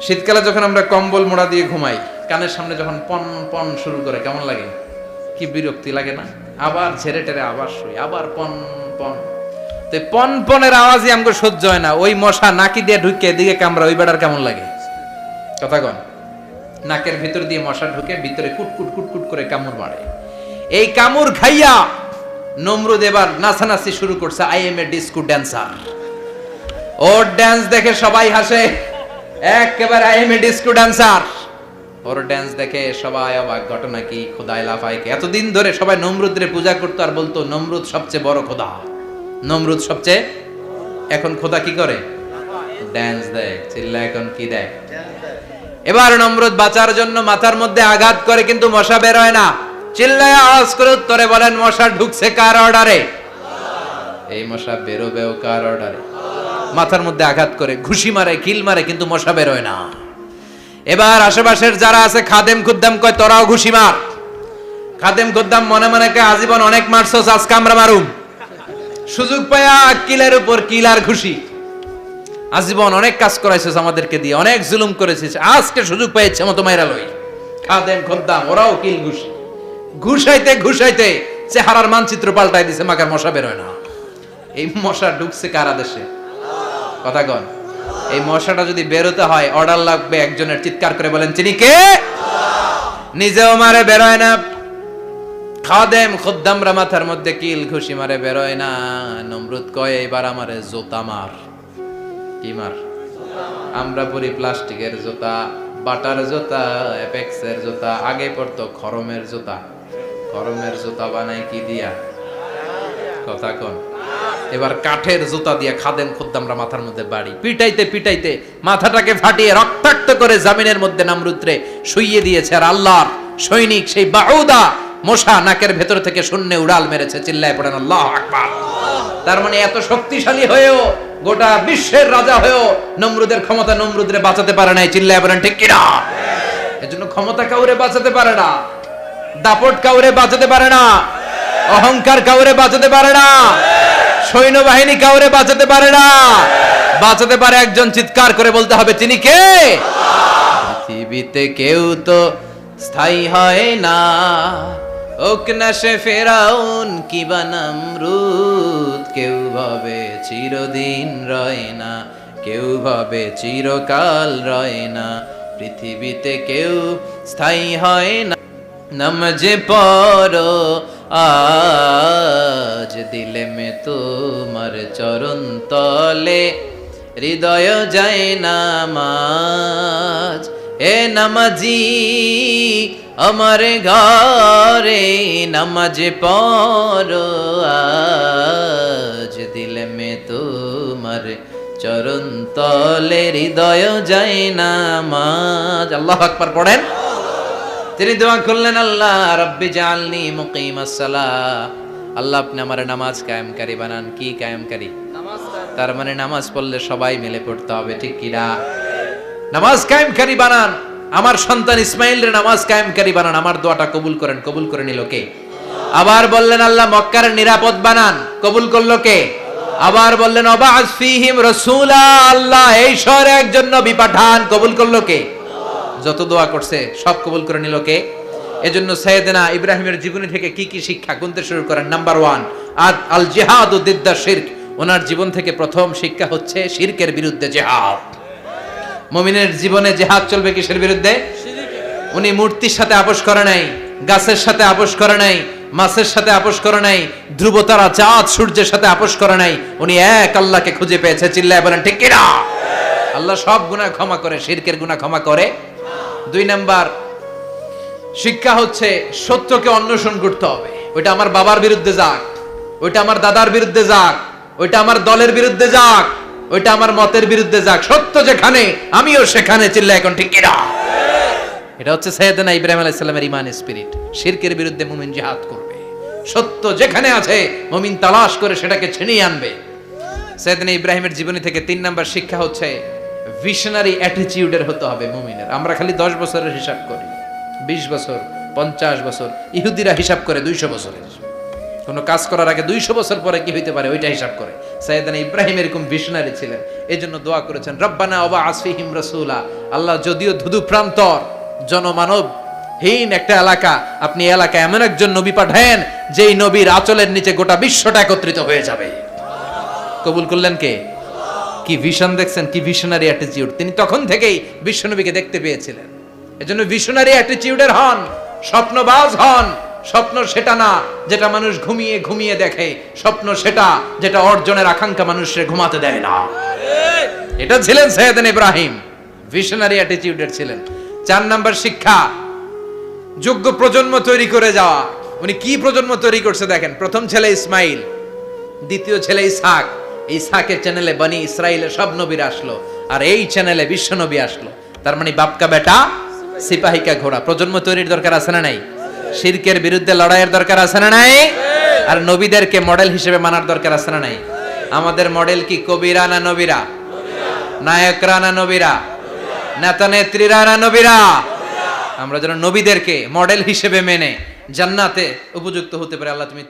শীতকালে যখন আমরা কম্বল মোড়া দিয়ে ঘুমাই, কানের সামনে যখন পন পন শুরু করে কেমন লাগে? কি বিরক্তি লাগে না? আবার ঝেড়ে টেরে আবার শুই, আবার পন পন। তো পন পনের আওয়াজই আমাকে সহ্য হয় না। ওই মশা নাকি দিয়ে ঢুকে দিকে কামড়া, ওই বেড়ার কেমন লাগে? কথা কন। নাকের ভিতর দিয়ে মশা ঢুকে ভিতরে কুটকুট কুটকুট করে কামড় মারে। এই কামড় খাইয়া নমরুদ এবার নাচানাচি শুরু করছে। I M A disco dancer. Or dance দেখে সবাই হাসে, একেবারে I M A disco dancer. Or dance দেখে সবাই অবাক। ঘটনা কি? খোদাই লাফায়। এতদিন ধরে সবাই নমরুদরে পূজা করতো আর বলতো নমরুদ সবচেয়ে বড় খোদা, নমরুদ সবচেয়ে। এখন খোদা কি করে? ড্যান্স দেয়। চিল্লা এখন কি দেয়? এবার নমরুদ বাঁচার জন্য মাথার মধ্যে আঘাত করে, কিন্তু মশা বের হয় না। চিল্লায় আওয়াজ করে উত্তরে বলেন, মশা ঢুকছে কার অর্ডারে? এই মশা বেরোবেও কার অর্ডারে? মাথার মধ্যে আঘাত করে ঘুষি মারে, কিল মারে, কিন্তু মশা বের হয় না। এবার আশেপাশের যারা আছে খাদেম খুদ্দাম কয়, তোরাও ঘুষি মার। খাদেম খুদ্দাম মনে মনে কয়, আজীবন অনেক মারছস, আজকে আমরা মারুম। সুযোগ পায়া কিলের উপর কিল আর ঘুষি। আজীবন অনেক কাজ করাইছিস আমাদেরকে দিয়ে, অনেক জুলুম করেছিস, আজকে সুযোগ পেয়েছে মতো মাইরা লই। খাদেম খুদ্দাম ওরাও কিল ঘুষি। ঘুষাইতে ঘুষাইতে চেহারার মানচিত্র পাল্টাই দিছে, মাকার মশা বের হয় না। এই মশা ঢুকছে কারা দেশে? কথা কন। এই মশাটা যদি বেরোতে হয়, অর্ডার লাগবে একজনের। চিৎকার করে বলেন, চিনি কে? নিজেও মারে, বেরোয় না। খাদেম খুদ্দামরা মাথার মধ্যে কিল ঘুষি মারে, বেরোয় না। নমরুদ কয়, এবার আমারে জুতা মার। কি মার? আমরা পরি প্লাস্টিকের জুতা, বাটার জুতা, অ্যাপেক্সের জুতা। আগে পড়তো খরমের জুতা। খরমের জুতা বানায় কি দিয়া? কথা কন। এবার কাঠের জুতা দিয়ে খাদেম খুদ্দামরা মাথার মধ্যে বাড়ি। পিটাইতে পিটাইতে মাথাটাকে ফাটিয়ে রক্তাক্ত করে জামিনের মধ্যে নমরুদরে শুইয়ে দিয়েছে। আর আল্লাহর সৈনিক সেই বাউদা মশা নাকের ভেতর থেকে শূন্যে উড়াল মেরেছে। চিল্লায় পড়েন আল্লাহু আকবার। তার মানে এত শক্তিশালী হয়েও, গোটা বিশ্বের রাজা হয়েও নমরুদের ক্ষমতা নমরুদরে বাঁচাতে পারে নাই। চিল্লায় পড়েন ঠিক কিনা? এজন্য ক্ষমতা কাউরে বাঁচাতে পারে না, দাপট কাউরে বাঁচাতে পারে না, অহংকার কাউরে বাঁচাতে পারে না, সৈন্যবাহিনী কাউরে বাঁচাতে পারে না। বাঁচাতে পারে একজন। চিৎকার করে বলতে হবে, তিনি কে? পৃথিবীতে কেউ তো স্থায়ী হয় না, হোক না সে ফেরাউন কিবা নমরুদ। কেউ ভাবে চিরদিন রয় না, কেউ ভাবে চিরকাল রয় না। পৃথিবীতে কেউ স্থায়ী হয় না। নামাজে পড়ো আজ দিলে মে তোমার চরণ তলে, হৃদয় যায় নামাজ। এ নামাজি আমার ঘরে নামাজে পড়ো আজ দিলে মে তোমার চরণ তলে, হৃদয় যায় নামাজ। আল্লাহু আকবার পড়েন। তিনি দোয়া করলেন, আল্লাহ রাব্বি জাআলনি মুকিমাস সালাহ। আল্লাহ আপনি আমার নামাজ কায়েমকারী বানান। কি কায়েমকারী? তার মানে নামাজ পড়লে সবাই মিলে পড়তে হবে, ঠিক কি না? নামাজ কায়েমকারী বানান। আমার সন্তান ইসমাইলের নামাজ কায়েমকারী বানান। আমার দোয়াটা কবুল করেন। কবুল করে নিল কে? আবার বললেন, আল্লাহ মক্কার নিরাপদ বানান। কবুল করলো কে? আবার বললেন, ওয়াবা'আস ফীহিম রাসূলা। আল্লাহ এই শহরে একজন নবী পাঠান। কবুল করলো কে? যত দোয়া করছে সব কবুল করে নিল কে? এজন্য সাইয়েদনা ইব্রাহিমের জীবনী থেকে কি কি শিক্ষা গুনতে শুরু করেন। নাম্বার 1, আল জিহাদু দিদ্দা শিরক। ওনার জীবন থেকে প্রথম শিক্ষা হচ্ছে শিরকের বিরুদ্ধে জিহাদ। মুমিনের জীবনে জিহাদ চলবে কিসের বিরুদ্ধে? উনি মূর্তির সাথে আপোষ করে নাই, গাছের সাথে আপোষ করে নাই, মাছের সাথে আপোষ করে নাই, ধ্রুবতারা চাঁদ সূর্যের সাথে আপোষ করে নাই। উনি এক আল্লাহকে খুঁজে পেয়েছে। চিল্লায় বলেন ঠিক কিনা? আল্লাহ সব গুনাহ ক্ষমা করে, শিরকের গুনাহ ক্ষমা করে। 2 নাম্বার শিক্ষা হচ্ছে সত্যকে অন্বেষণ করতে হবে। ওইটা আমার বাবার বিরুদ্ধে যাক, ওইটা আমার দাদার বিরুদ্ধে যাক, ওইটা আমার দলের বিরুদ্ধে যাক, ওইটা আমার মতের বিরুদ্ধে যাক, সত্য যেখানে আমিও সেখানে। চিল্লা এখন ঠিক কিনা? এটা হচ্ছে সাইয়েদনা ইব্রাহিম আলাইহিস সালামের ঈমান স্পিরিট। শিরকের বিরুদ্ধে মুমিন জিহাদ করবে। সত্য যেখানে আছে মুমিন তালাশ করে সেটাকে ছিনিয়ে আনবে। সাইয়েদনা ইব্রাহিমের জীবনী থেকে 3 নাম্বার শিক্ষা হচ্ছে ভিশনারি অ্যাটিটিউডের হতে হবে মুমিনের। আমরা খালি 10 বছরের হিসাব করি, 20 বছর, 50 বছর। ইহুদিরা হিসাব করে 200 বছরের। কোনো কাজ করার আগে 200 বছর পরে কি হইতে পারে ওইটা হিসাব করে। সাইয়েদনা ইব্রাহিম এরকম ভিশনারি ছিলেন, এজন্য দোয়া করেছেন রব্বানা ওয়াবআস ফীহিম রাসূলা। আল্লাহ যদিও ধুধু প্রান্তর জনমানব হীন একটা এলাকা, আপনি এলাকায় এমন একজন নবী পাঠায়েন যেই নবীর আঁচলের নিচে গোটা বিশ্বটা একত্রিত হয়ে যাবে। কবুল করলেন কে? কি ভিশন দেখছেন, কি ভিশনারি অ্যাটিটিউড। তিনি তখন থেকেই বিশ্বনবীকে দেখতে পেয়েছিলেন। এজন্য ভিশনারি অ্যাটিটিউডের হন, স্বপ্নবাজ হন। স্বপ্ন সেটা না যেটা মানুষ ঘুমিয়ে ঘুমিয়ে দেখে, স্বপ্ন সেটা যেটা অর্জনের আকাঙ্ক্ষা মানুষকে ঘুমাতে দেয় না। এটা ছিলেন সাইয়েদনা ইব্রাহিম, ভিশনারি অ্যাটিটিউডের ছিলেন। 4 নাম্বার শিক্ষা, যোগ্য প্রজন্ম তৈরি করে যাওয়া। উনি কি প্রজন্ম তৈরি করছে দেখেন। প্রথম ছেলে ইসমাইল, দ্বিতীয় ছেলে ইসহাক। ইসহাকের চ্যানেলে বনি ইসরাইলের সব নবীরা আসলো, আর এই চ্যানেলে বিশ্ব নবী আসলো। তার মানে বাপকা বেটা সিপাহিকা ঘোড়া। প্রজন্ম তৈরির দরকার আছে না নাই? শিরকের বিরুদ্ধে লড়াইয়ের দরকার আছে না নাই? আর নবীদেরকে মডেল হিসেবে মানার দরকার আছে না নাই? আমাদের মডেল কি কবিরা না নবীরা? নায়করা না নবীরা? নেতা নেত্রীরা না নবীরা? আমরা যেন নবীদেরকে মডেল হিসেবে মেনে জান্নাতে উপযুক্ত হতে পারে। আল্লাহ তুমি